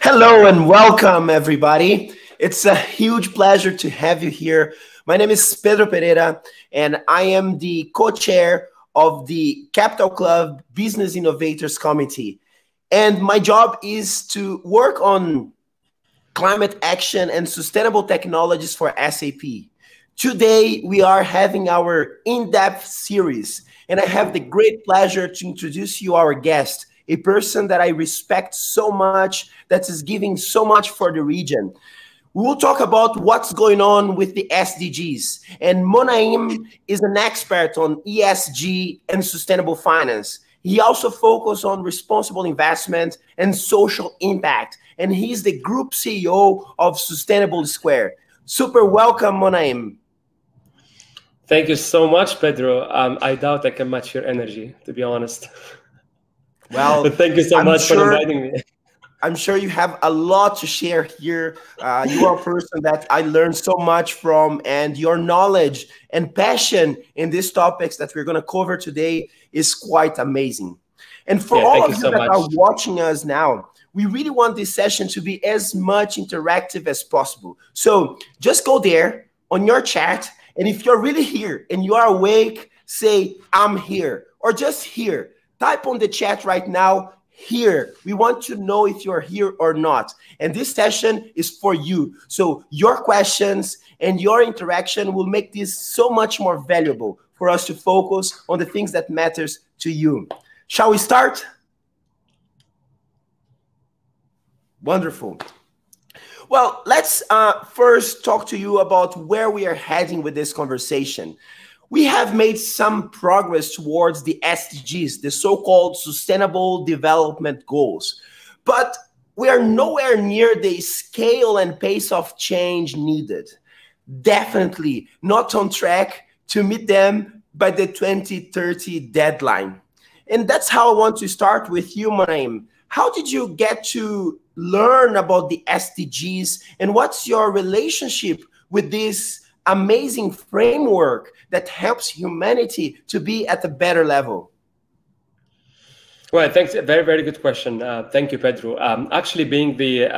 Hello and welcome, everybody. It's a huge pleasure to have you here. My name is Pedro Pereira, and I am the co-chair of the Capital Club Business Innovators Committee. And my job is to work on climate action and sustainable technologies for SAP. Today, we are having our in-depth series, and I have the great pleasure to introduce you our guest, a person that I respect so much, that is giving so much for the region. We will talk about what's going on with the SDGs. And Monaim is an expert on ESG and sustainable finance. He also focuses on responsible investment and social impact. And he's the group CEO of Sustainable Square. Super welcome, Monaim. Thank you so much, Pedro. I doubt I can match your energy, to be honest. Well, but thank you so much for inviting me. I'm sure you have a lot to share here. You are a person that I learned so much from, and your knowledge and passion in these topics that we're going to cover today is quite amazing. And for all of you that are watching us now, we really want this session to be as much interactive as possible. So just go there on your chat, and if you're really here and you are awake, say, I'm here, or just here. Type on the chat right now, here. We want to know if you're here or not. And this session is for you. So your questions and your interaction will make this so much more valuable for us to focus on the things that matters to you. Shall we start? Wonderful. Well, let's first talk to you about where we are heading with this conversation. We have made some progress towards the SDGs, the so-called Sustainable Development Goals, but we are nowhere near the scale and pace of change needed. Definitely not on track to meet them by the 2030 deadline. And that's how I want to start with you, Monaim. How did you get to learn about the SDGs, and what's your relationship with this amazing framework that helps humanity to be at a better level? Well, thanks. A very, very good question. Thank you, Pedro. Actually, being the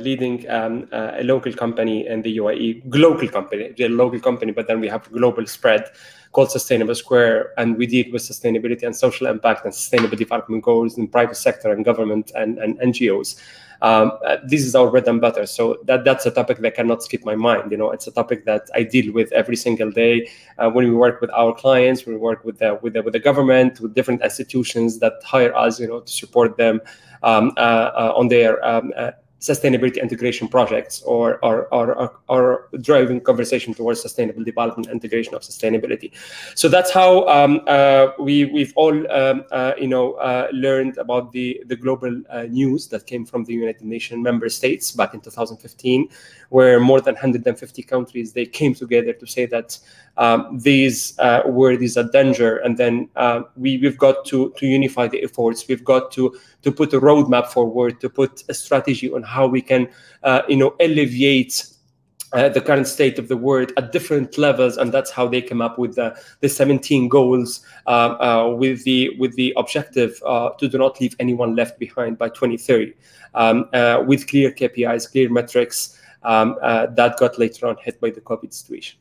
leading a local company in the UAE, global company, the local company, but then we have a global spread called Sustainable Square, and we deal with sustainability and social impact and sustainable development goals in private sector and government and NGOs. This is our bread and butter. So that's a topic that cannot skip my mind. You know, it's a topic that I deal with every single day when we work with our clients, when we work with the government, with different institutions that hire us, to support them on their sustainability integration projects or driving conversation towards sustainable development, integration of sustainability. So that's how we've all learned about the global news that came from the United Nations member states back in 2015, where more than 150 countries, they came together to say that these world is a danger, and then we've got to unify the efforts. We've got to put a roadmap forward, to put a strategy on how we can alleviate the current state of the world at different levels, and that's how they came up with the 17 goals with the objective to do not leave anyone left behind by 2030, with clear KPIs, clear metrics that got later on hit by the COVID situation.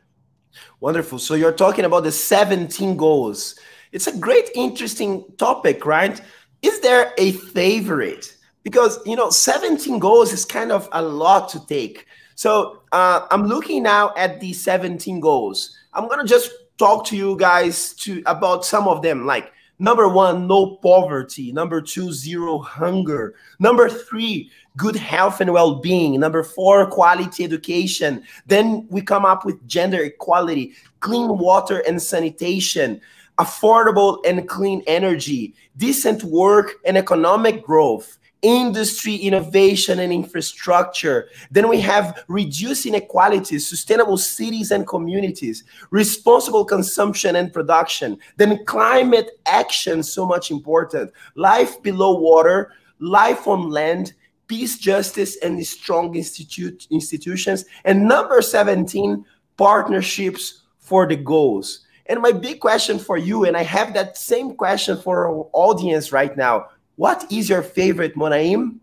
Wonderful. So you're talking about the 17 goals. It's a great, interesting topic, right? Is there a favorite? Because, 17 goals is kind of a lot to take. So I'm looking now at the 17 goals. I'm going to just talk to you guys about some of them, like number 1, no poverty. Number 2, zero hunger. Number 3, good health and well-being. Number 4, quality education. Then we come up with gender equality, clean water and sanitation, affordable and clean energy, decent work and economic growth, industry, innovation, and infrastructure. Then we have reducing inequalities, sustainable cities and communities, responsible consumption and production. Then climate action, so much important, life below water, life on land, peace, justice, and strong institutions. And number 17, partnerships for the goals. And my big question for you, and I have that same question for our audience right now, what is your favorite, Monaim?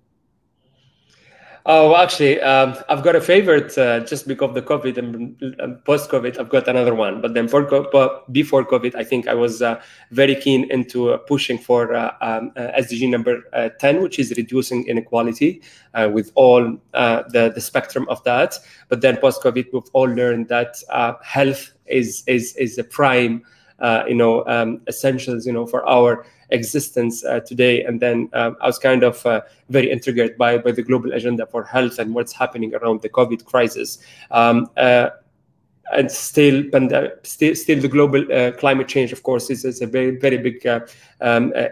Oh, actually, I've got a favorite just because of the COVID and post-COVID. I've got another one, but then but before COVID, I think I was very keen into pushing for SDG number 10, which is reducing inequality with all the spectrum of that. But then post-COVID, we've all learned that health is a prime, essentials, for our existence today. And then I was kind of very intrigued by the global agenda for health and what's happening around the COVID crisis. And still the global climate change, of course, is a very, very big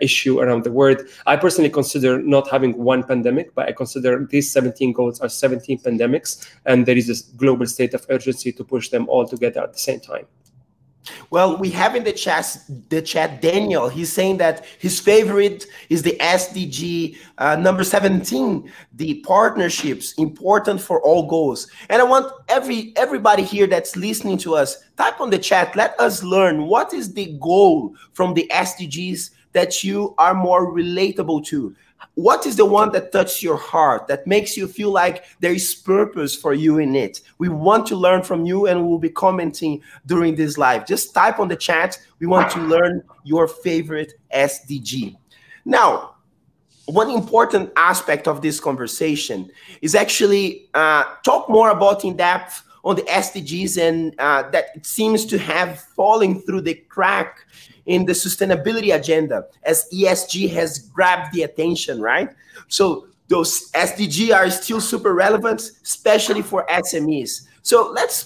issue around the world. I personally consider not having one pandemic, but I consider these 17 goals are 17 pandemics, and there is this global state of urgency to push them all together at the same time. Well, we have in the chat Daniel. He's saying that his favorite is the SDG number 17, the partnerships, important for all goals. And I want everybody here that's listening to us, type on the chat, let us learn what is the goal from the SDGs that you are more relatable to. What is the one that touches your heart, that makes you feel like there is purpose for you in it? We want to learn from you, and we'll be commenting during this live. Just type on the chat. We want to learn your favorite SDG. Now, one important aspect of this conversation is actually talk more about in depth on the SDGs, and that it seems to have fallen through the crack in the sustainability agenda as ESG has grabbed the attention, right? So those SDG are still super relevant, especially for SMEs. So let's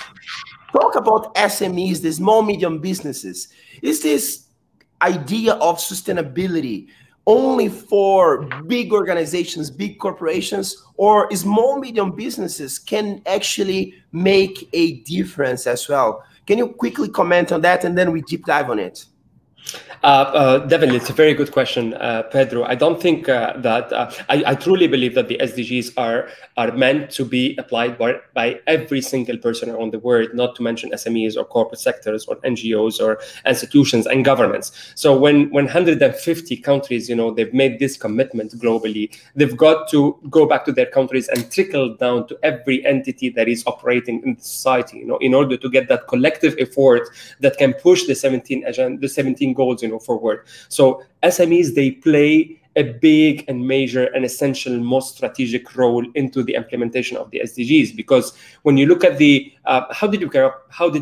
talk about SMEs, the small, medium businesses. Is this idea of sustainability only for big organizations, big corporations, or small, medium businesses can actually make a difference as well? Can you quickly comment on that, and then we deep dive on it? Definitely, it's a very good question, Pedro. I don't think that I truly believe that the SDGs are meant to be applied by every single person around the world, not to mention SMEs or corporate sectors or NGOs or institutions and governments. So when 150 countries, they've made this commitment globally, they've got to go back to their countries and trickle down to every entity that is operating in society, in order to get that collective effort that can push the 17 goals, forward. So SMEs, they play a big and major and essential, most strategic role into the implementation of the SDGs. Because when you look at the how did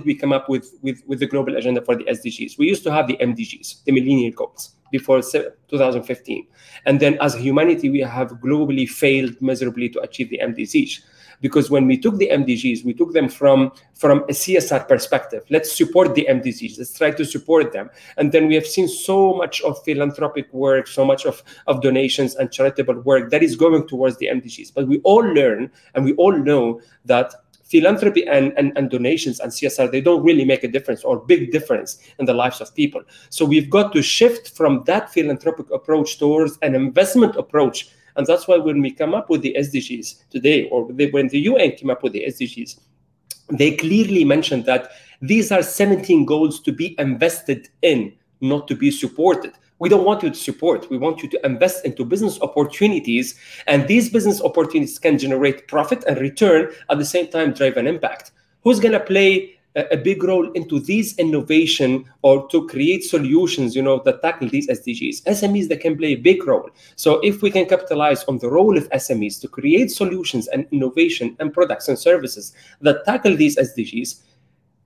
we come up with the global agenda for the SDGs? We used to have the MDGs, the Millennium Goals, before 2015, and then as a humanity, we have globally failed miserably to achieve the MDGs. Because when we took the MDGs, we took them from a CSR perspective. Let's support the MDGs. Let's try to support them. And then we have seen so much of philanthropic work, so much of donations and charitable work that is going towards the MDGs. But we all learn and we all know that philanthropy and donations and CSR, they don't really make a difference or big difference in the lives of people. So we've got to shift from that philanthropic approach towards an investment approach. And that's why when we come up with the SDGs today, or when the UN came up with the SDGs, they clearly mentioned that these are 17 goals to be invested in, not to be supported. We don't want you to support. We want you to invest into business opportunities. And these business opportunities can generate profit and return, at the same time drive an impact. Who's going to play a big role into these innovation or to create solutions, that tackle these SDGs? SMEs, that can play a big role. So if we can capitalize on the role of SMEs to create solutions and innovation and products and services that tackle these SDGs,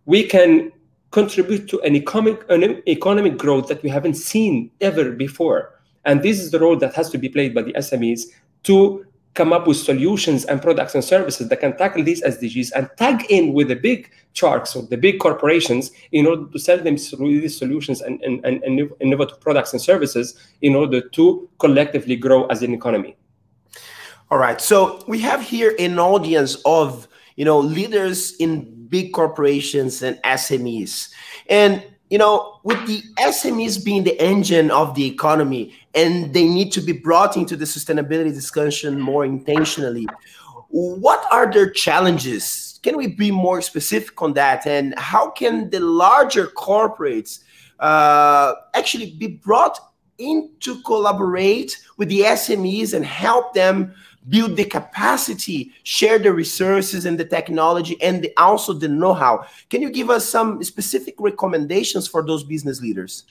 we can contribute to an economic growth that we haven't seen ever before. And this is the role that has to be played by the SMEs to come up with solutions and products and services that can tackle these SDGs and tag in with the big sharks or the big corporations in order to sell them these solutions and innovative products and services in order to collectively grow as an economy. All right. So we have here an audience of, leaders in big corporations and SMEs. And with the SMEs being the engine of the economy, and they need to be brought into the sustainability discussion more intentionally, what are their challenges? Can we be more specific on that? And how can the larger corporates actually be brought in to collaborate with the SMEs and help them build the capacity, share the resources and the technology, and also the know-how. Can you give us some specific recommendations for those business leaders?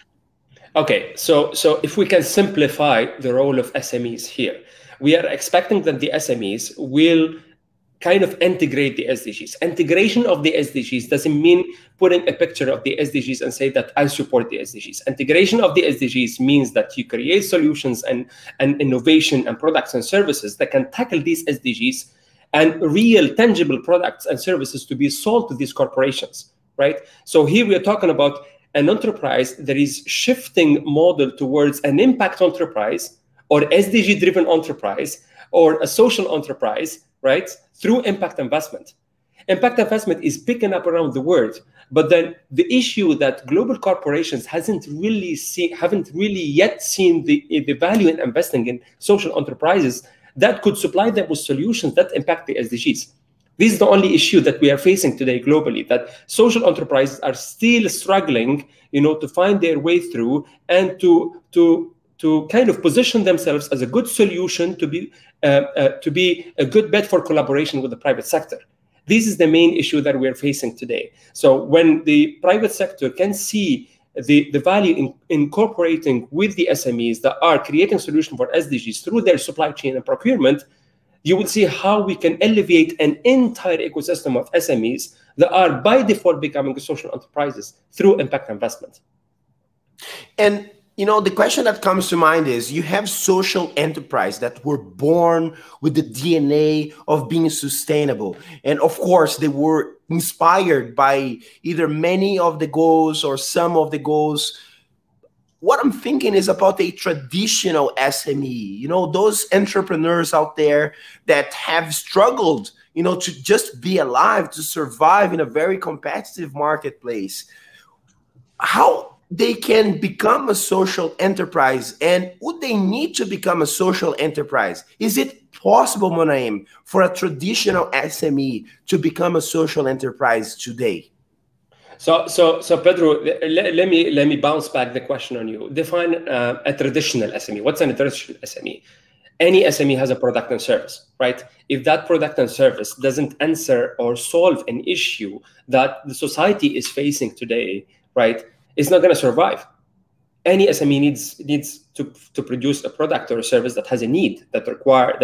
Okay, so if we can simplify the role of SMEs here, we are expecting that the SMEs will kind of integrate the SDGs. Integration of the SDGs doesn't mean putting a picture of the SDGs and say that I support the SDGs. Integration of the SDGs means that you create solutions and innovation and products and services that can tackle these SDGs and real tangible products and services to be sold to these corporations, right? So here we are talking about an enterprise that is shifting model towards an impact enterprise or SDG-driven enterprise or a social enterprise, right? Through impact investment. Impact investment is picking up around the world, but then the issue that global corporations haven't really yet seen the value in investing in social enterprises that could supply them with solutions that impact the SDGs. This is the only issue that we are facing today globally, that social enterprises are still struggling, to find their way through and to kind of position themselves as a good solution to be a good bet for collaboration with the private sector. This is the main issue that we're facing today. So when the private sector can see the value in incorporating with the SMEs that are creating solutions for SDGs through their supply chain and procurement, you will see how we can elevate an entire ecosystem of SMEs that are by default becoming social enterprises through impact investment. And the question that comes to mind is, you have social enterprise that were born with the DNA of being sustainable. And of course, they were inspired by either many of the goals or some of the goals. What I'm thinking is about a traditional SME, those entrepreneurs out there that have struggled, to just be alive, to survive in a very competitive marketplace. How they can become a social enterprise, and would they need to become a social enterprise? Is it possible, Monaim, for a traditional SME to become a social enterprise today? So Pedro, let me bounce back the question on you. Define a traditional SME. What's a traditional SME? Any SME has a product and service, right? If that product and service doesn't answer or solve an issue that the society is facing today, right, it's not going to survive. Any SME needs to produce a product or a service that has a need that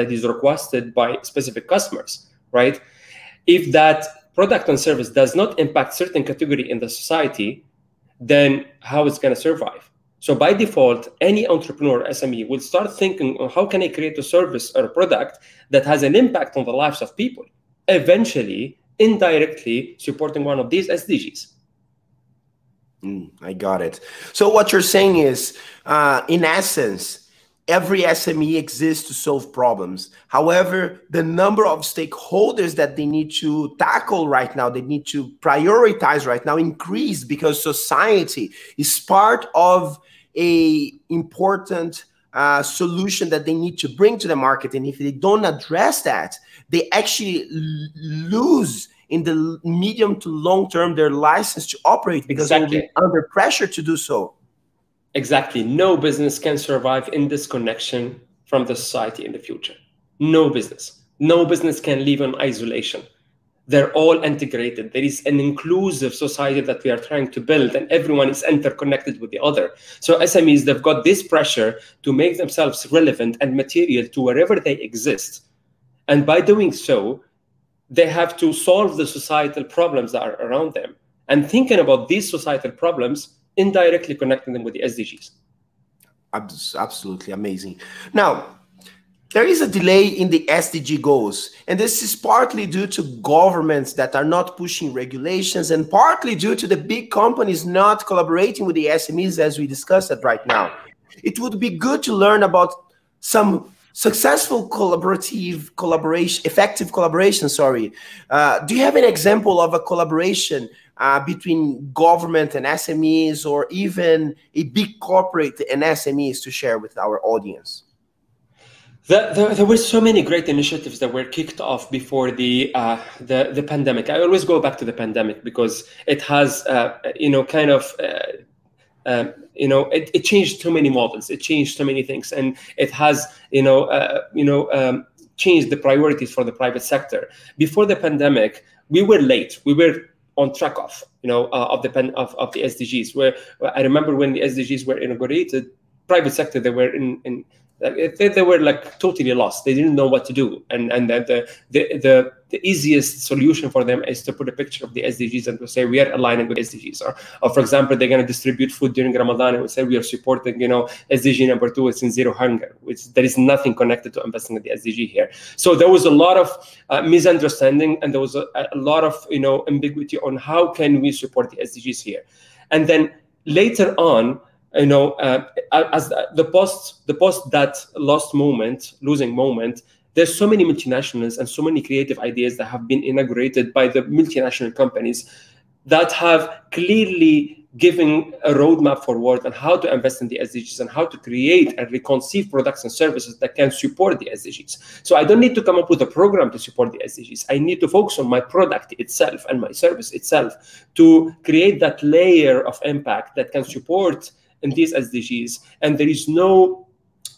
is requested by specific customers, right? If that product and service does not impact certain category in the society, then how it's going to survive? So by default, any entrepreneur SME will start thinking, how can I create a service or a product that has an impact on the lives of people, eventually, indirectly supporting one of these SDGs. I got it. So what you're saying is, in essence, every SME exists to solve problems. However, the number of stakeholders that they need to tackle right now, they need to prioritize right now, increase because society is part of a important solution that they need to bring to the market. And if they don't address that, they actually lose in the medium to long term their license to operate because they will be under pressure to do so. Exactly. No business can survive in disconnection from the society in the future. No business. No business can live in isolation. They're all integrated. There is an inclusive society that we are trying to build, and everyone is interconnected with the other. So SMEs, they've got this pressure to make themselves relevant and material to wherever they exist. And by doing so, they have to solve the societal problems that are around them. And thinking about these societal problems, indirectly connecting them with the SDGs. Absolutely amazing. Now, there is a delay in the SDG goals, and this is partly due to governments that are not pushing regulations and partly due to the big companies not collaborating with the SMEs as we discussed it right now. It would be good to learn about some successful effective collaboration, do you have an example of a collaboration between government and SMEs, or even a big corporate and SMEs to share with our audience? There were so many great initiatives that were kicked off before the pandemic. I always go back to the pandemic because it has, it changed too many models. It changed too many things, and it has, changed the priorities for the private sector. Before the pandemic, we were late. We were on track of the SDGs. Where I remember when the SDGs were inaugurated, private sector, they were they were like totally lost. They didn't know what to do, and the easiest solution for them is to put a picture of the SDGs and to say we are aligning with SDGs. Or for example, they're going to distribute food during Ramadan and we say we are supporting, SDG number 2, it's in zero hunger, which there is nothing connected to investing in the SDG here. So there was a lot of misunderstanding, and there was a lot of ambiguity on how can we support the SDGs here. And then later on, as the post that losing moment, there's so many multinationals and so many creative ideas that have been inaugurated by the multinational companies that have clearly given a roadmap forward on how to invest in the SDGs and how to create and reconceive products and services that can support the SDGs. So I don't need to come up with a program to support the SDGs. I need to focus on my product itself and my service itself to create that layer of impact that can support in these SDGs. And there is no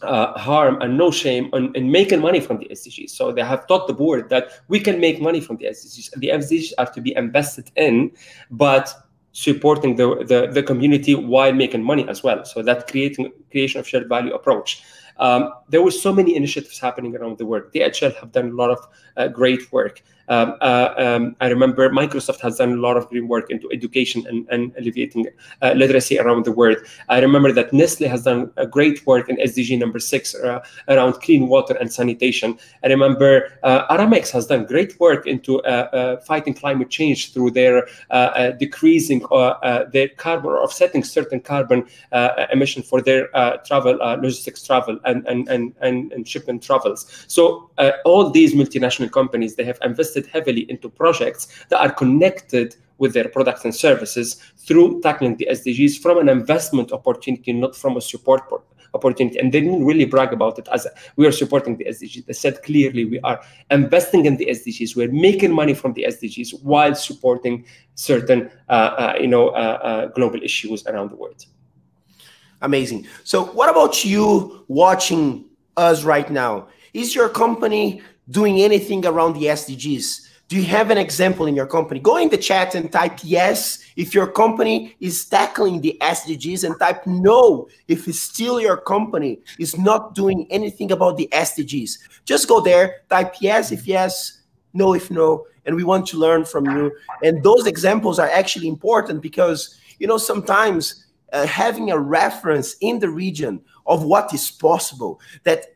harm and no shame in making money from the SDGs. So they have taught the board that we can make money from the SDGs. The SDGs are to be invested in, but supporting the community while making money as well. So that creation of shared value approach. There were so many initiatives happening around the world. DHL have done a lot of great work. I remember Microsoft has done a lot of great work into education and alleviating literacy around the world. I remember that Nestle has done a great work in SDG number 6 around clean water and sanitation. I remember Aramex has done great work into fighting climate change through their decreasing their carbon or offsetting certain carbon emission for their travel, logistics travel and shipment travels. So all these multinational companies, they have invested heavily into projects that are connected with their products and services through tackling the SDGs from an investment opportunity, not from a support opportunity. And they didn't really brag about it as we are supporting the SDGs. They said clearly we are investing in the SDGs. We're making money from the SDGs while supporting certain global issues around the world. Amazing. So what about you watching us right now? Is your company doing anything around the SDGs? Do you have an example in your company? Go in the chat and type yes if your company is tackling the SDGs, and type no if it's still your company is not doing anything about the SDGs. Just go there, type yes if yes, no if no, and we want to learn from you. And those examples are actually important because, sometimes having a reference in the region of what is possible that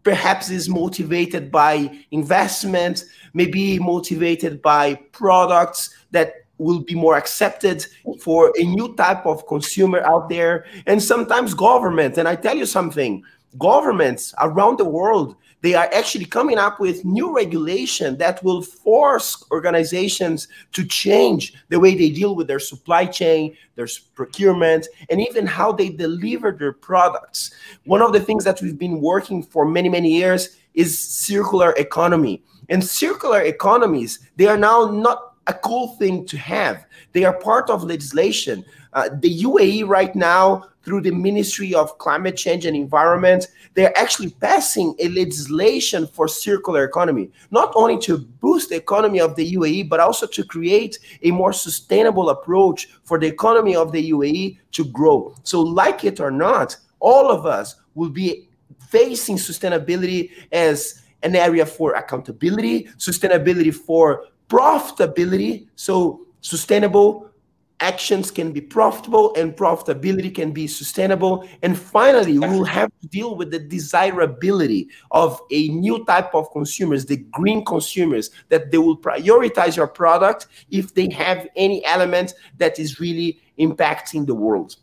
perhaps is motivated by investment, maybe motivated by products that will be more accepted for a new type of consumer out there, and sometimes government. And I tell you something, governments around the world, they are actually coming up with new regulation that will force organizations to change the way they deal with their supply chain, their procurement, and even how they deliver their products. One of the things that we've been working for many, many years is circular economy. And circular economies, they are now not a cool thing to have. They are part of legislation. The UAE right now, through the Ministry of Climate Change and Environment, they're actually passing a legislation for circular economy, not only to boost the economy of the UAE, but also to create a more sustainable approach for the economy of the UAE to grow. So like it or not, all of us will be facing sustainability as an area for accountability, sustainability for profitability. So sustainable actions can be profitable and profitability can be sustainable. And finally, we'll have to deal with the desirability of a new type of consumers, the green consumers, that they will prioritize your product if they have any element that is really impacting the world.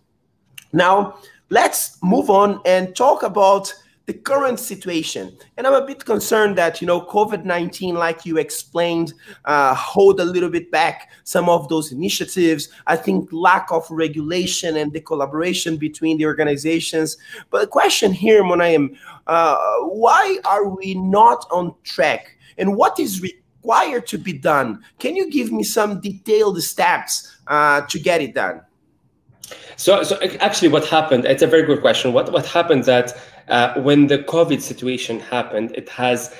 Now, let's move on and talk about the current situation. And I'm a bit concerned that, COVID-19, like you explained, hold a little bit back some of those initiatives. I think lack of regulation and the collaboration between the organizations. But the question here, Monayem, why are we not on track? And what is required to be done? Can you give me some detailed steps to get it done? So actually, what happened? It's a very good question. What happened that when the COVID situation happened, it has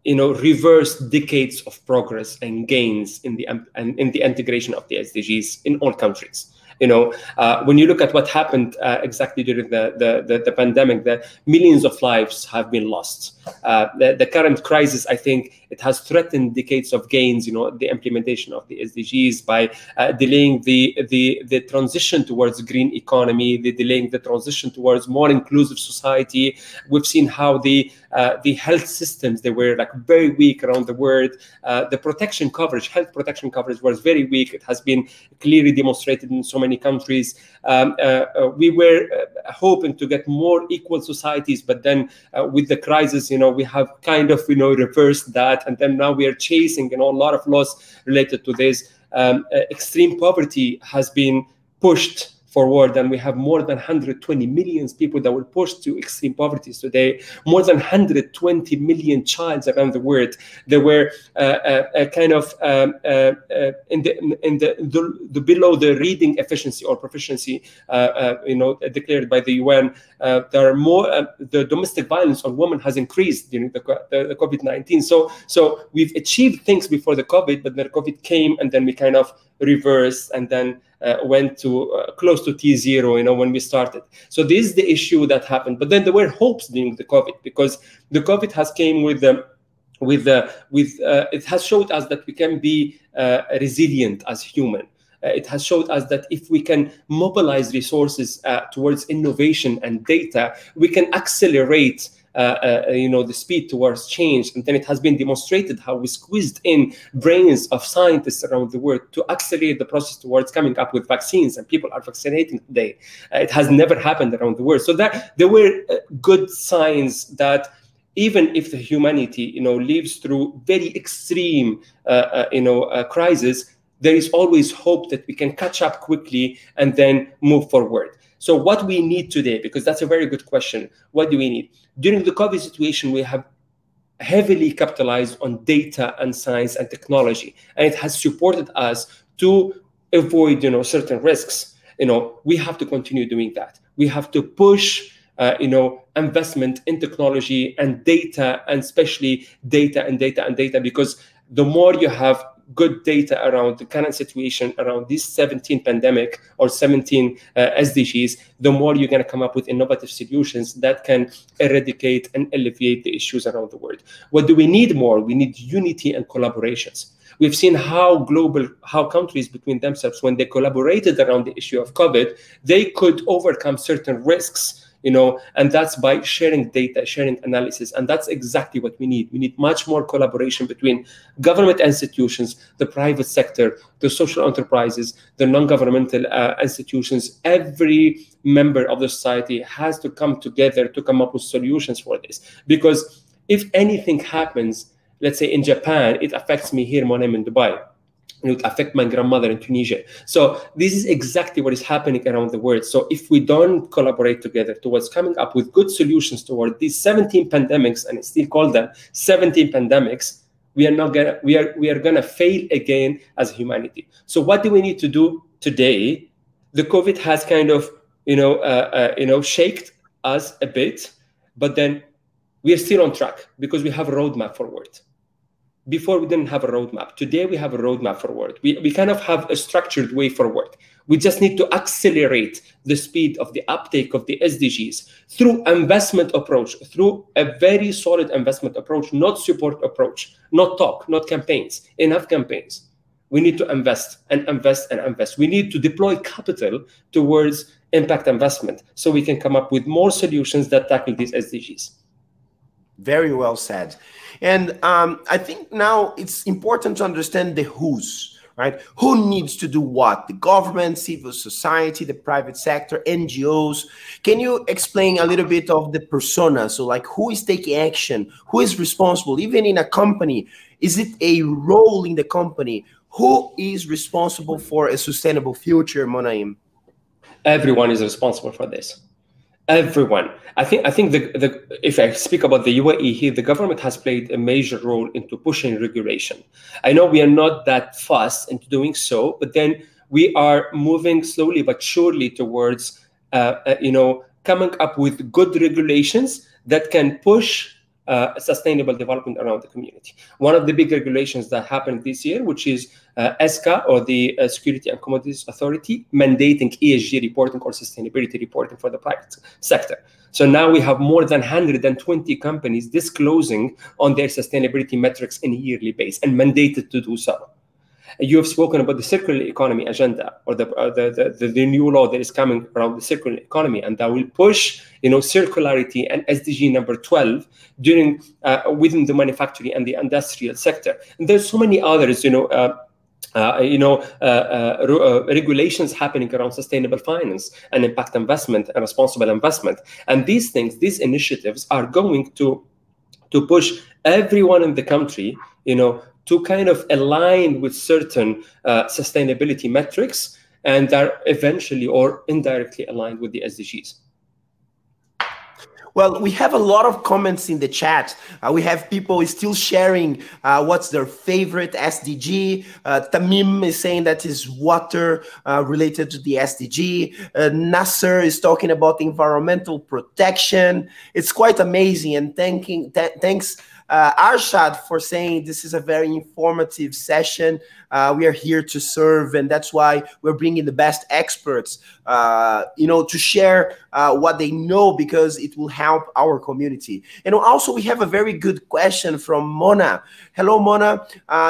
reversed decades of progress and gains in the integration of the SDGs in all countries. When you look at what happened exactly during the pandemic, the millions of lives have been lost. The current crisis, I think, it has threatened decades of gains, the implementation of the SDGs by delaying the transition towards green economy, delaying the transition towards more inclusive society. We've seen how the health systems, they were like very weak around the world. The protection coverage, health protection coverage was very weak. It has been clearly demonstrated in so many countries. We were hoping to get more equal societies, but then with the crisis, we have kind of, reversed that. And then now we are chasing, a lot of loss related to this. Extreme poverty has been pushed forward, and we have more than 120 million people that were pushed to extreme poverty today. More than 120 million children around the world. There were kind of in the below the reading efficiency or proficiency, declared by the UN. There are more. The domestic violence on women has increased during the COVID-19. So we've achieved things before the COVID, but then COVID came, and then we kind of reversed, and then went to close to T0, when we started. So this is the issue that happened. But then there were hopes during the COVID, because the COVID has came it has showed us that we can be resilient as human. It has showed us that if we can mobilize resources towards innovation and data, we can accelerate the speed towards change. And then it has been demonstrated how we squeezed in brains of scientists around the world to accelerate the process towards coming up with vaccines, and people are vaccinating today. It has never happened around the world. So that there were good signs that even if the humanity, lives through very extreme, crisis, there is always hope that we can catch up quickly and then move forward. So what we need today, because that's a very good question, what do we need? During the COVID situation, we have heavily capitalized on data and science and technology, and it has supported us to avoid, certain risks. We have to continue doing that. We have to push, investment in technology and data, and especially data, because the more you have good data around the current situation, around these 17 pandemic or 17 SDGs, the more you're going to come up with innovative solutions that can eradicate and alleviate the issues around the world. What do we need more? We need unity and collaborations. We've seen how countries between themselves, when they collaborated around the issue of COVID, they could overcome certain risks, and that's by sharing data, sharing analysis. And that's exactly what we need. We need much more collaboration between government institutions, the private sector, the social enterprises, the non-governmental institutions. Every member of the society has to come together to come up with solutions for this. Because if anything happens, let's say in Japan, it affects me here when I'm in Dubai. It would affect my grandmother in Tunisia. So this is exactly what is happening around the world. So if we don't collaborate together towards coming up with good solutions toward these 17 pandemics, and I still call them 17 pandemics, we are gonna fail again as humanity. So what do we need to do today? The COVID has kind of shaked us a bit, but then we are still on track because we have a roadmap forward. Before we didn't have a roadmap. Today we have a roadmap forward. We kind of have a structured way forward. We just need to accelerate the speed of the uptake of the SDGs through investment approach, through a very solid investment approach, not support approach, not talk, not campaigns, enough campaigns. We need to invest and invest and invest. We need to deploy capital towards impact investment so we can come up with more solutions that tackle these SDGs. Very well said. And I think now it's important to understand the who's, right? Who needs to do what? The government, civil society, the private sector, NGOs. Can you explain a little bit of the persona? So like who is taking action? Who is responsible? Even in a company, is it a role in the company? Who is responsible for a sustainable future, Monaim? Everyone is responsible for this. Everyone. I think if I speak about the UAE here, the government has played a major role into pushing regulation. I know we are not that fast into doing so, but then we are moving slowly but surely towards coming up with good regulations that can push sustainable development around the community. One of the big regulations that happened this year, which is ESCA, or the Security and Commodities Authority, mandating ESG reporting or sustainability reporting for the private sector. So now we have more than 120 companies disclosing on their sustainability metrics on a yearly basis and mandated to do so. You have spoken about the circular economy agenda, or the new law that is coming around the circular economy, and that will push circularity and SDG number 12 during within the manufacturing and the industrial sector. And there's so many others, regulations happening around sustainable finance and impact investment and responsible investment. And these things, these initiatives are going to push everyone in the country, to kind of align with certain sustainability metrics, and are eventually or indirectly aligned with the SDGs. Well, we have a lot of comments in the chat. We have people still sharing what's their favorite SDG. Tamim is saying that is water related to the SDG. Nasser is talking about environmental protection. It's quite amazing. And thanks Arshad for saying this is a very informative session. We are here to serve, and that's why we're bringing the best experts, to share what they know, because it will help our community. And also we have a very good question from Mona. Hello, Mona.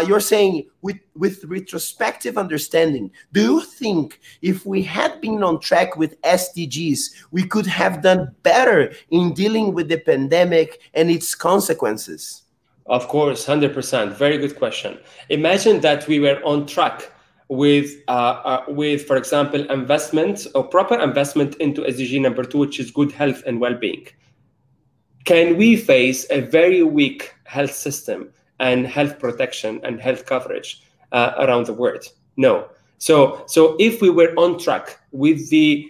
You're saying, with retrospective understanding, do you think if we had been on track with SDGs, we could have done better in dealing with the pandemic and its consequences? Of course, 100%. Very good question. Imagine that we were on track with, for example, investment or proper investment into SDG number 2, which is good health and well-being. Can we face a very weak health system and health protection and health coverage around the world? No. So if we were on track with the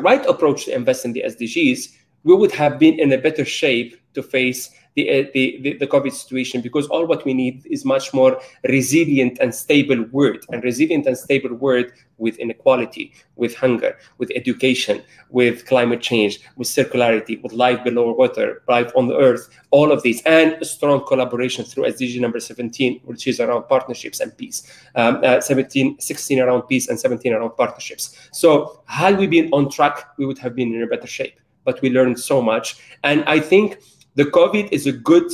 right approach to invest in the SDGs, we would have been in a better shape to face the COVID situation, because all what we need is much more resilient and stable world, with inequality, with hunger, with education, with climate change, with circularity, with life below water, life on the earth, all of these, and strong collaboration through SDG number 17, which is around partnerships and peace, 16 around peace, and 17 around partnerships. So had we been on track, we would have been in a better shape, but we learned so much. And I think the COVID is a good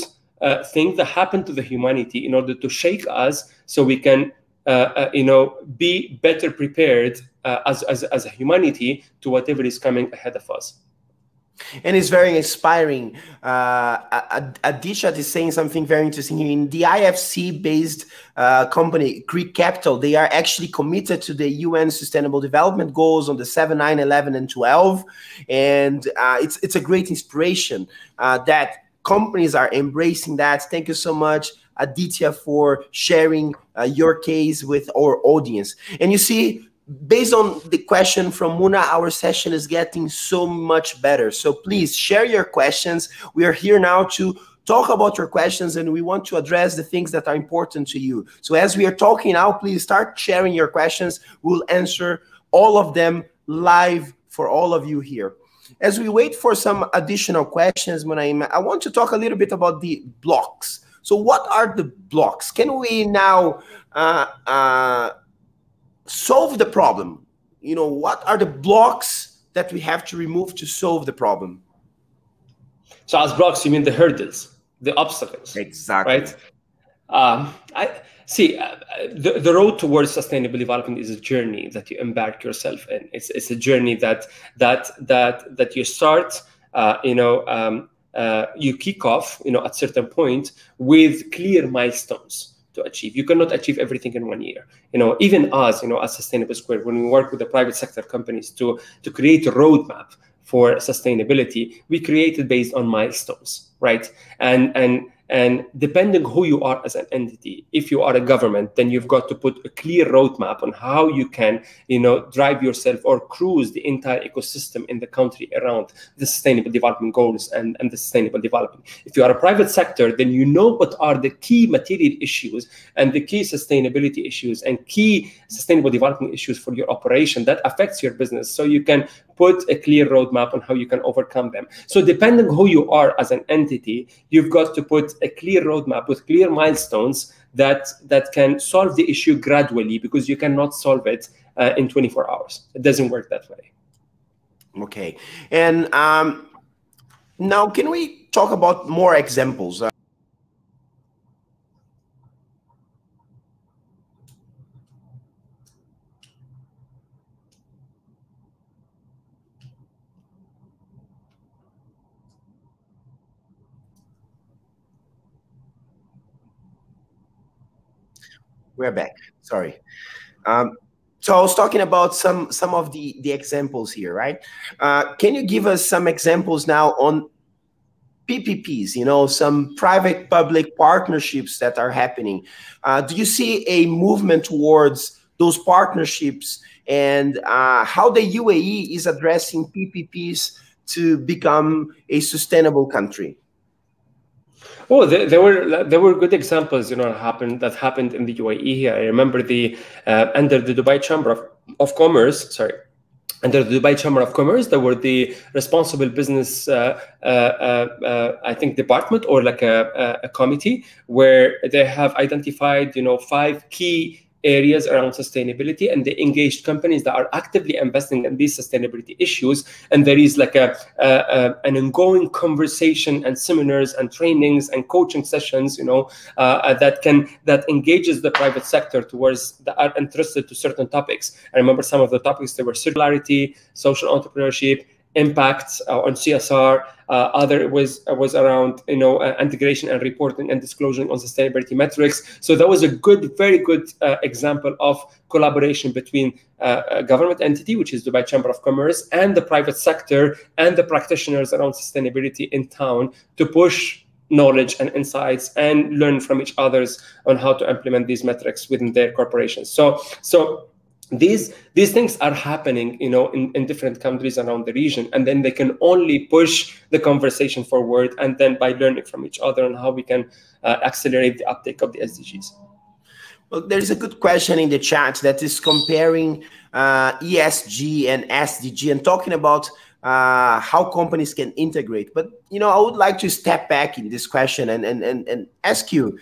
thing that happened to the humanity in order to shake us, so we can, be better prepared as a humanity to whatever is coming ahead of us. And it's very inspiring. Adishat is saying something very interesting here. In the IFC-based company, Greek Capital, they are actually committed to the UN Sustainable Development Goals on the 7, 9, 11, and 12. And it's a great inspiration that companies are embracing that. Thank you so much, Aditya, for sharing your case with our audience. And you see, based on the question from Muna, our session is getting so much better. So please share your questions. We are here now to talk about your questions, and we want to address the things that are important to you. So as we are talking now, please start sharing your questions. We'll answer all of them live for all of you here. As we wait for some additional questions, Munaim, I want to talk a little bit about the blocks. So what are the blocks? Can we now solve the problem? What are the blocks that we have to remove to solve the problem? So as blocks, you mean the hurdles, the obstacles. Exactly. Right? I see. The road towards sustainable development is a journey that you embark yourself in. It's a journey that you start. You kick off. At certain point with clear milestones to achieve. You cannot achieve everything in 1 year. Even us, as Sustainable Square, when we work with the private sector companies to create a roadmap for sustainability, we create it based on milestones, right? And And depending who you are as an entity, if you are a government, then you've got to put a clear roadmap on how you can, drive yourself or cruise the entire ecosystem in the country around the sustainable development goals and the sustainable development. If you are a private sector, then you know what are the key material issues and the key sustainability issues and key sustainable development issues for your operation that affects your business, so you can put a clear roadmap on how you can overcome them. So depending who you are as an entity, you've got to put a clear roadmap with clear milestones that can solve the issue gradually, because you cannot solve it in 24 hours. It doesn't work that way. Okay. And now can we talk about more examples? We're back. Sorry. So I was talking about some of the examples here, right? Can you give us some examples now on PPPs, some private-public partnerships that are happening? Do you see a movement towards those partnerships, and how the UAE is addressing PPPs to become a sustainable country? Oh, there were good examples, that happened in the UAE here. I remember under the Dubai Chamber of Commerce, under the Dubai Chamber of Commerce, there were the responsible business, I think, department, or like a committee, where they have identified, 5 key areas around sustainability, and they engaged companies that are actively investing in these sustainability issues. And there is like an ongoing conversation and seminars and trainings and coaching sessions, that engages the private sector towards that are interested to certain topics. I remember some of the topics, there were circularity, social entrepreneurship, impacts on CSR. Other was around integration and reporting and disclosure on sustainability metrics. So that was a very good example of collaboration between a government entity, which is Dubai Chamber of Commerce, and the private sector and the practitioners around sustainability in town, to push knowledge and insights and learn from each others on how to implement these metrics within their corporations. So these things are happening, in different countries around the region, and then they can only push the conversation forward, and then by learning from each other on how we can accelerate the uptake of the SDGs. Well, there is a good question in the chat that is comparing ESG and SDG and talking about how companies can integrate. But, I would like to step back in this question and ask you,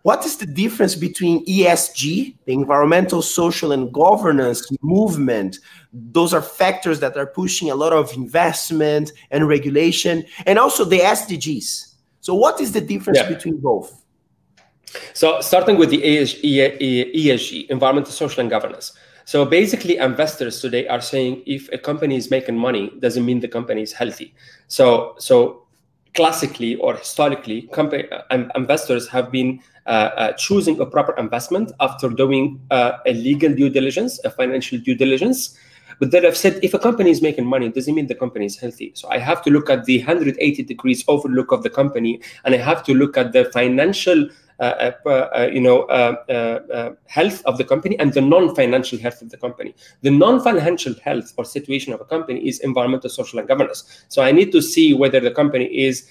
what is the difference between ESG, the environmental, social, and governance movement? Those are factors that are pushing a lot of investment and regulation, and also the SDGs. So what is the difference between both? So starting with the ESG, environmental, social, and governance. So basically, investors today are saying if a company is making money, doesn't mean the company is healthy. So classically or historically, investors have been choosing a proper investment after doing a legal due diligence, a financial due diligence. But then I've said, if a company is making money, it doesn't mean the company is healthy. So I have to look at the 180 degrees overlook of the company, and I have to look at the financial health of the company and the non-financial health of the company. The non-financial health or situation of a company is environmental, social, and governance. So I need to see whether the company is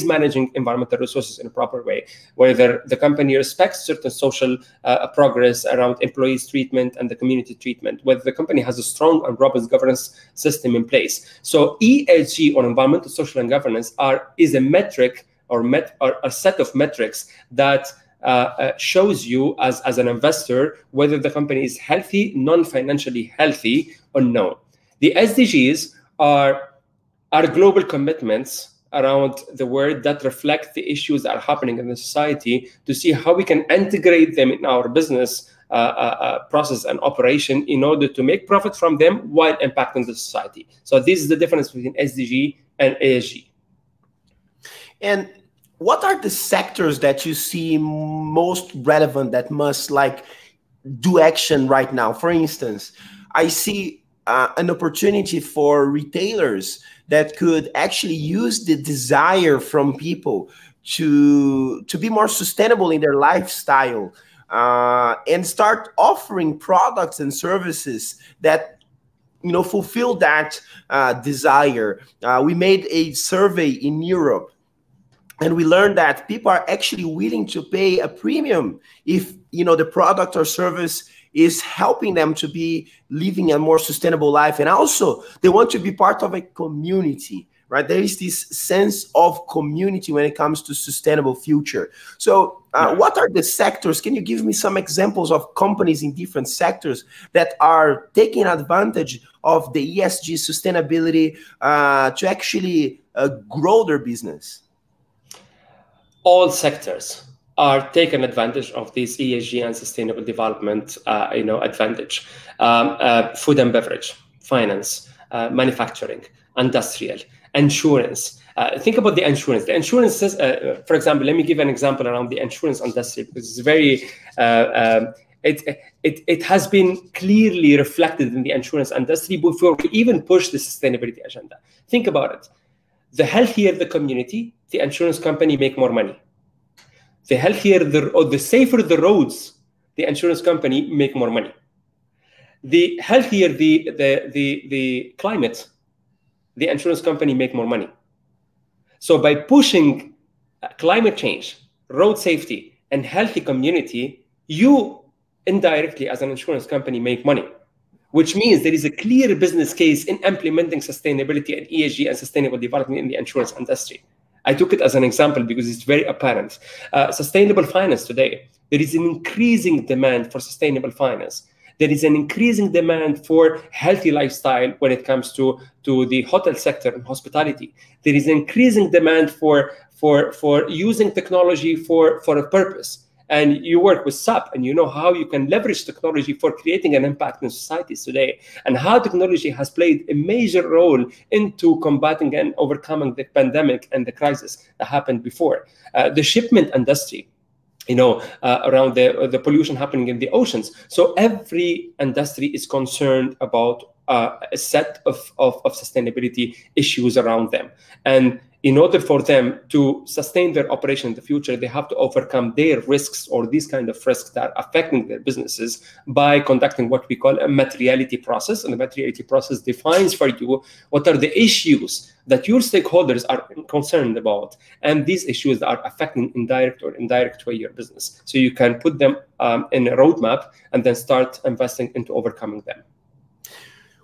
managing environmental resources in a proper way, whether the company respects certain social progress around employees' treatment and the community treatment, whether the company has a strong and robust governance system in place. So ESG, or environmental, social, and governance, is a metric or a set of metrics that shows you as an investor whether the company is healthy, non-financially healthy, or no. The SDGs are global commitments around the world that reflect the issues that are happening in the society, to see how we can integrate them in our business process and operation in order to make profit from them while impacting the society. So this is the difference between SDG and ESG. And what are the sectors that you see most relevant that must do action right now? For instance, I see an opportunity for retailers that could actually use the desire from people to be more sustainable in their lifestyle, and start offering products and services that fulfill that desire. We made a survey in Europe, and we learned that people are actually willing to pay a premium if the product or service is helping them to be living a more sustainable life. And also they want to be part of a community, right? There is this sense of community when it comes to sustainable future. So what are the sectors? Can you give me some examples of companies in different sectors that are taking advantage of the ESG sustainability to actually grow their business? All sectors are taking advantage of this ESG and sustainable development, advantage. Food and beverage, finance, manufacturing, industrial, insurance. Think about the insurance. The insurance, for example, let me give an example around the insurance industry, because it's very, it has been clearly reflected in the insurance industry before we even push the sustainability agenda. Think about it. The healthier the community, the insurance company make more money. The healthier the safer the roads, the insurance company make more money. The healthier the climate, the insurance company make more money. So by pushing climate change, road safety, and healthy community, you indirectly as an insurance company make money, which means there is a clear business case in implementing sustainability and ESG and sustainable development in the insurance industry. I took it as an example because it's very apparent. Sustainable finance today, there is an increasing demand for sustainable finance. There is an increasing demand for healthy lifestyle when it comes to the hotel sector and hospitality. There is increasing demand for using technology for a purpose. And you work with SAP, and you know how you can leverage technology for creating an impact in societies today, and how technology has played a major role into combating and overcoming the pandemic and the crisis that happened before. The shipment industry, around the pollution happening in the oceans. So every industry is concerned about a set of sustainability issues around them. And in order for them to sustain their operation in the future, they have to overcome their risks or these kind of risks that are affecting their businesses by conducting what we call a materiality process. And the materiality process defines for you what are the issues that your stakeholders are concerned about, and these issues that are affecting indirect or indirect way your business. So you can put them in a roadmap and then start investing into overcoming them.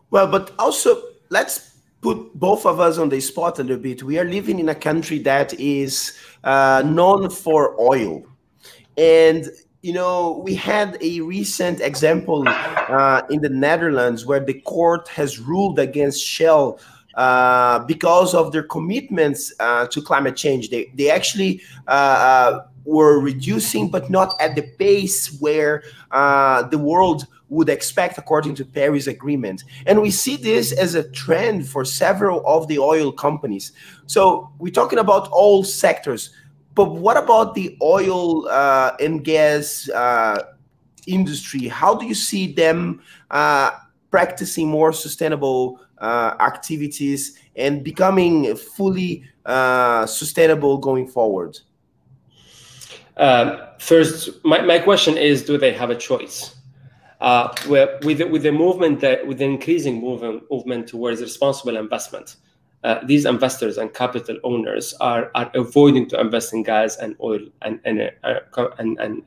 Well, but also let's put both of us on the spot a little bit. We are living in a country that is known for oil. And, we had a recent example in the Netherlands where the court has ruled against Shell because of their commitments to climate change. They actually were reducing, but not at the pace where the world would expect according to Paris Agreement. And we see this as a trend for several of the oil companies. So we're talking about all sectors, but what about the oil and gas industry? How do you see them practicing more sustainable activities and becoming fully sustainable going forward? First, my question is, do they have a choice? With the movement, with the increasing movement towards responsible investment, these investors and capital owners are avoiding to invest in gas and oil and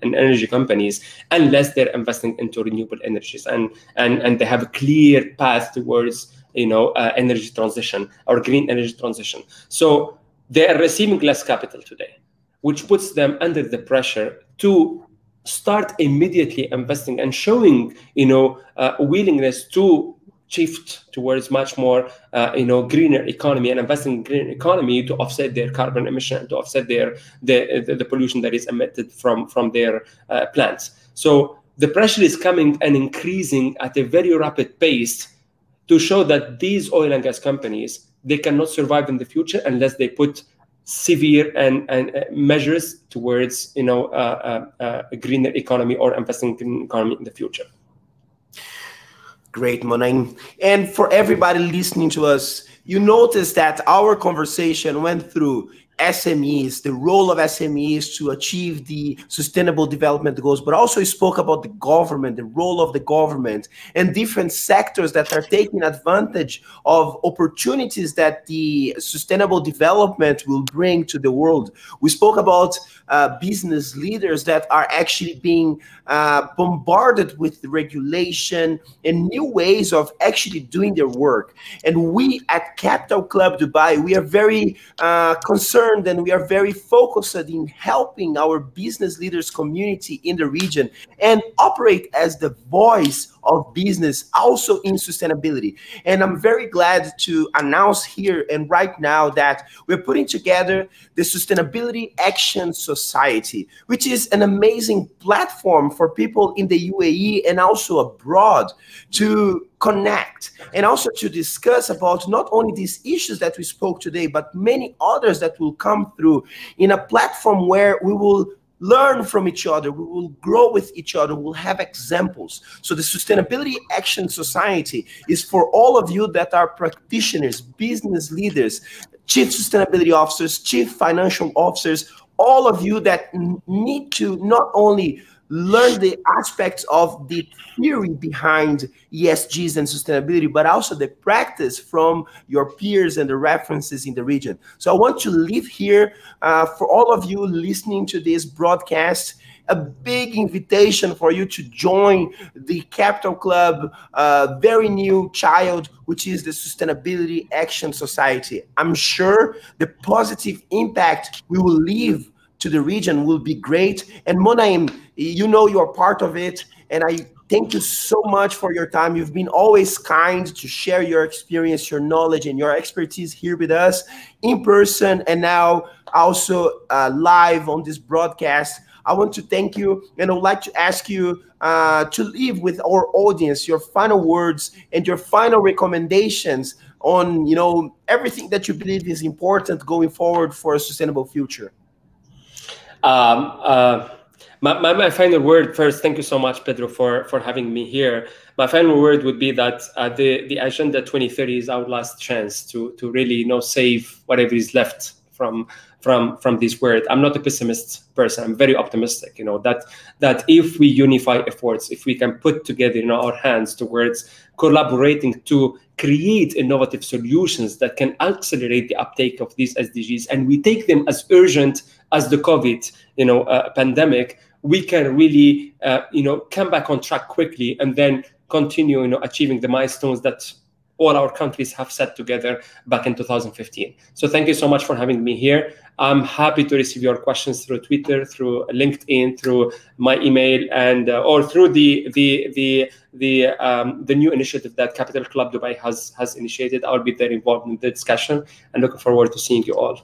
energy companies unless they're investing into renewable energies and they have a clear path towards energy transition or green energy transition. So they are receiving less capital today, which puts them under the pressure to start immediately investing and showing, willingness to shift towards much more, greener economy and investing in greener economy to offset their carbon emission, to offset the pollution that is emitted from their plants. So the pressure is coming and increasing at a very rapid pace to show that these oil and gas companies, they cannot survive in the future unless they put severe and measures towards a greener economy or investing in green economy in the future. Great, Monaim. And for everybody listening to us, you notice that our conversation went through SMEs, the role of SMEs to achieve the sustainable development goals, but also spoke about the government, the role of the government, and different sectors that are taking advantage of opportunities that the sustainable development will bring to the world. We spoke about business leaders that are actually being bombarded with regulation and new ways of actually doing their work. And we at Capital Club Dubai, we are very concerned and we are very focused in helping our business leaders community in the region and operate as the voice of business also in sustainability. And I'm very glad to announce here and right now that we're putting together the Sustainability Action Society, which is an amazing platform for people in the UAE and also abroad to connect and also to discuss about not only these issues that we spoke today, but many others that will come through in a platform where we will learn from each other, we will grow with each other, we'll have examples. So the Sustainability Action Society is for all of you that are practitioners, business leaders, chief sustainability officers, chief financial officers, all of you that need to not only learn the aspects of the theory behind ESGs and sustainability, but also the practice from your peers and the references in the region. So I want to leave here for all of you listening to this broadcast, a big invitation for you to join the Capital Club, very new child, which is the Sustainability Action Society. I'm sure the positive impact we will leave to the region will be great. And Monaim, you know you're part of it, and I thank you so much for your time. You've been always kind to share your experience, your knowledge, and your expertise here with us in person, and now also live on this broadcast. I want to thank you, and I would like to ask you to leave with our audience your final words and your final recommendations on, you know, everything that you believe is important going forward for a sustainable future. My final word first, thank you so much, Pedro, for having me here. My final word would be that the Agenda 2030 is our last chance to really, you know, save whatever is left from this world. I'm not a pessimist person. I'm very optimistic, you know, that if we unify efforts, if we can put together, you know, our hands towards collaborating to create innovative solutions that can accelerate the uptake of these SDGs, and we take them as urgent as the COVID, you know, pandemic, we can really, you know, come back on track quickly and then continue, you know, achieving the milestones that all our countries have set together back in 2015. So thank you so much for having me here. I'm happy to receive your questions through Twitter, through LinkedIn, through my email, and or through the new initiative that Capital Club Dubai has initiated. I'll be there involved in the discussion and looking forward to seeing you all.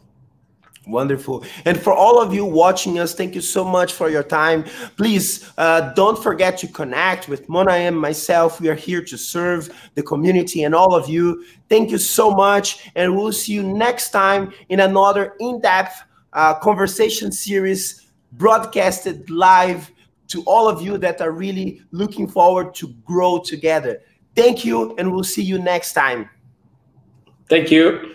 Wonderful. And for all of you watching us, thank you so much for your time. Please don't forget to connect with Mona and myself. We are here to serve the community and all of you. Thank you so much. And we'll see you next time in another in-depth conversation series broadcasted live to all of you that are really looking forward to grow together. Thank you, and we'll see you next time. Thank you.